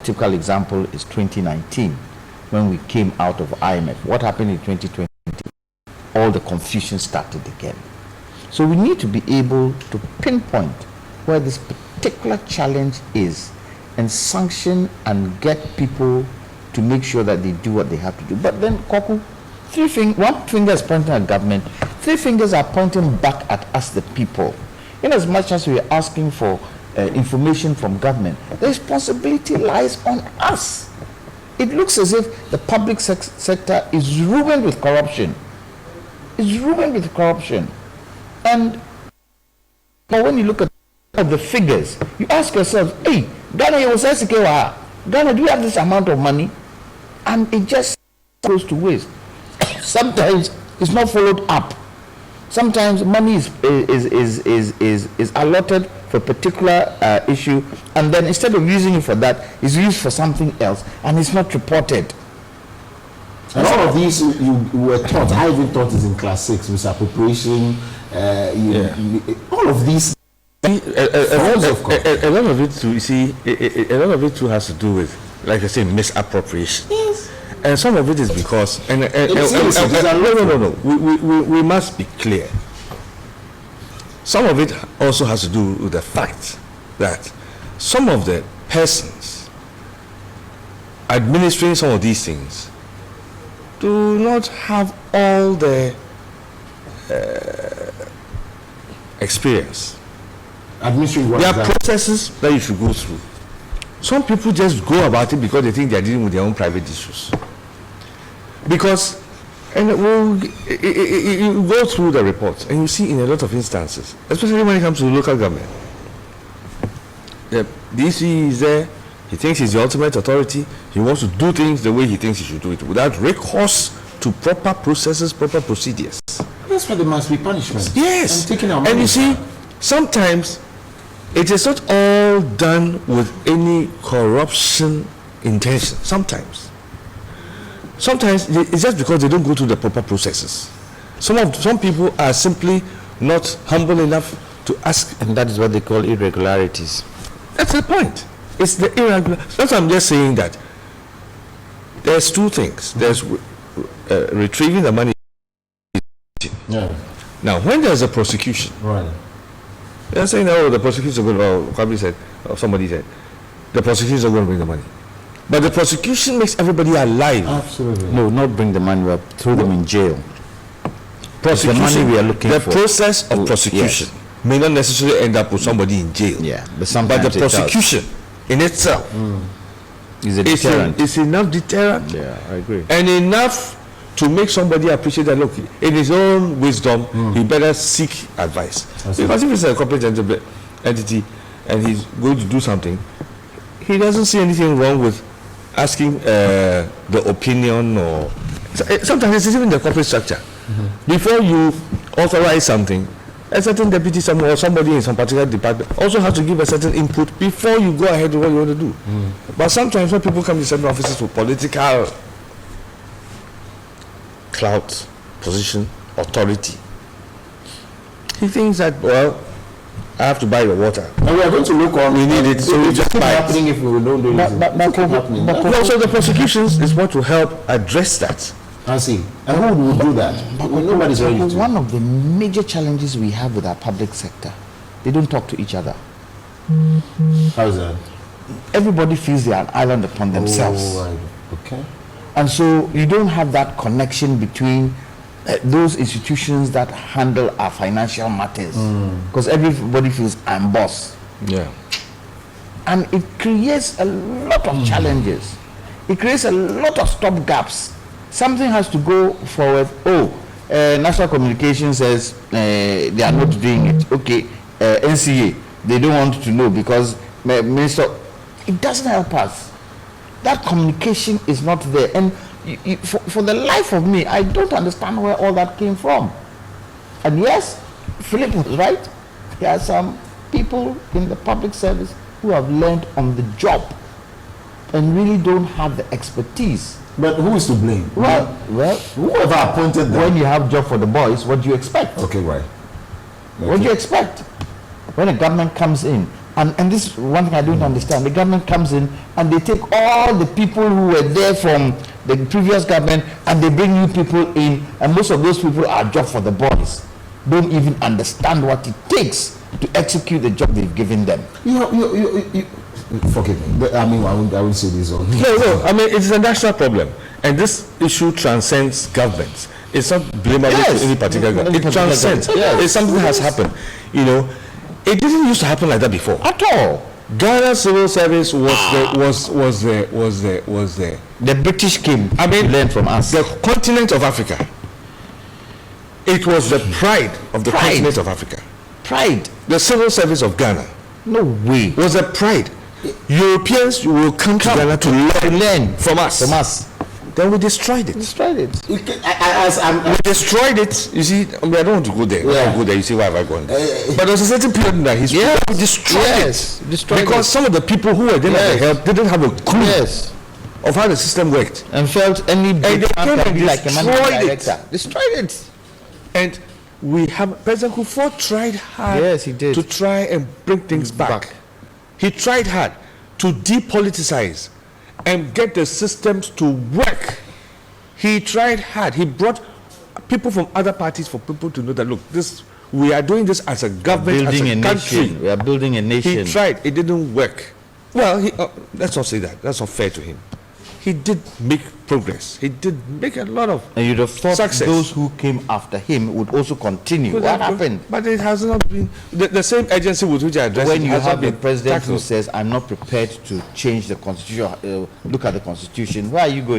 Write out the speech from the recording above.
typical example is 2019, when we came out of IMF. What happened in 2020? All the confusion started again. So we need to be able to pinpoint where this particular challenge is and sanction and get people to make sure that they do what they have to do. But then, Koku, one finger is pointing at government, three fingers are pointing back at us, the people. In as much as we are asking for information from government, the responsibility lies on us. It looks as if the public sector is ruined with corruption. It's ruined with corruption. And but when you look at the figures, you ask yourself, hey, Ghana, Ghana, do you have this amount of money? And it just goes to waste. Sometimes it's not followed up. Sometimes money is allotted for a particular issue, and then instead of using it for that, it's used for something else, and it's not reported. And all of these you were taught. I even taught it in class 6 with appropriation. All of these. A lot of it too. You see, a lot of it too has to do with, like I say, misappropriation. Yes. And some of it is because no. We must be clear. Some of it also has to do with the fact that some of the persons administering some of these things do not have all the experience. Administering what? There are processes that you should go through. Some people just go about it because they think they are dealing with their own private issues. Because, and you go through the reports and you see in a lot of instances, especially when it comes to local government, the DC is there, he thinks he's the ultimate authority, he wants to do things the way he thinks he should do it, without recourse to proper processes, proper procedures. That's why there must be punishment. Yes. And taking our money. And you see, sometimes it is not all done with any corruption intention. Sometimes it's just because they don't go through the proper processes. Some people are simply not humble enough to ask, and that is what they call irregularities. That's the point. It's the irregular. That's why I'm just saying that there's two things. There's retrieving the money. Yeah. Now, when there's a prosecution, right? They're saying, oh, the prosecution is going to, somebody said, the prosecution is going to bring the money. But the prosecution makes everybody alive. Absolutely. No, not bring the money, but throw them in jail. Prosecution, the money we are looking the for. Process of prosecution may not necessarily end up with somebody in jail. Yeah, but the prosecution in itself is a deterrent. It's enough deterrent. Yeah, I agree. And enough to make somebody appreciate that, look, in his own wisdom, he better seek advice. Because if it's a corporate entity and he's going to do something, he doesn't see anything wrong with asking the opinion, or sometimes it's even the corporate structure. Before you authorize something, a certain deputy somewhere or somebody in some particular department also has to give a certain input before you go ahead with what you want to do. But sometimes when people come to certain offices with political clout, position, authority, he thinks that, well, I have to buy your water. And we are going to look on. We need it, so we just buy it. Happening if we don't do it. Also, the prosecutions is what will help address that. I see. And who will do that? Nobody's ready to. One of the major challenges we have with our public sector, they don't talk to each other. How's that? Everybody feels they are an island upon themselves. Oh, right. Okay. And so you don't have that connection between those institutions that handle our financial matters, because everybody feels I'm boss. Yeah. And it creates a lot of challenges. It creates a lot of stop gaps. Something has to go forward. National Communication says they are not doing it. Okay, NCA, they don't want to know because Minister, it doesn't help us. That communication is not there. And for the life of me, I don't understand where all that came from. And yes, Philip was right. There are some people in the public service who have learned on the job and really don't have the expertise. But who is to blame? Well, whoever appointed them. When you have job for the boys, what do you expect? Okay, right. What do you expect? When a government comes in And this one thing I don't understand. The government comes in and they take all the people who were there from the previous government and they bring new people in, and most of those people are job for the boys. Don't even understand what it takes to execute the job they've given them. You forgive me. But, I mean, I won't say this on. No. I mean, it's a national problem, and this issue transcends governments. It's not blamable to any particular government. It transcends. Yes. It's something that has happened. You know, it didn't used to happen like that before. At all. Ghana civil service was the The British came. I mean, to learn from us. The continent of Africa. It was the pride of the continent of Africa. Pride. The civil service of Ghana No way. was a pride. Europeans will come to Ghana to learn from us. From us. Then we destroyed it. Destroyed it. We destroyed it. You see, I don't want to go there. When I go there, you see why have I gone there? But there was a certain period in that history we destroyed it. Destroyed Because some of the people who were there at the help didn't have a clue of how the system worked. And felt any big they man came can and be like a managing destroyed it. director. Destroyed it. And we have President Kufuor tried hard Yes, he did. to try and bring things back. He tried hard to depoliticize and get the systems to work. He tried hard. He brought people from other parties for people to know that, look, we are doing this as a government, Building as a country. nation. We are building a nation. He tried. It didn't work. Well, let's not say that. That's not fair to him. He did make progress. He did make a lot of And you'd have thought success. those who came after him would also continue. Could What have- happened? But it has not been the same agency with which I addressed When it you has have not the been president who tackled. says, I'm not prepared to change the constitution, look at the constitution, where are you going?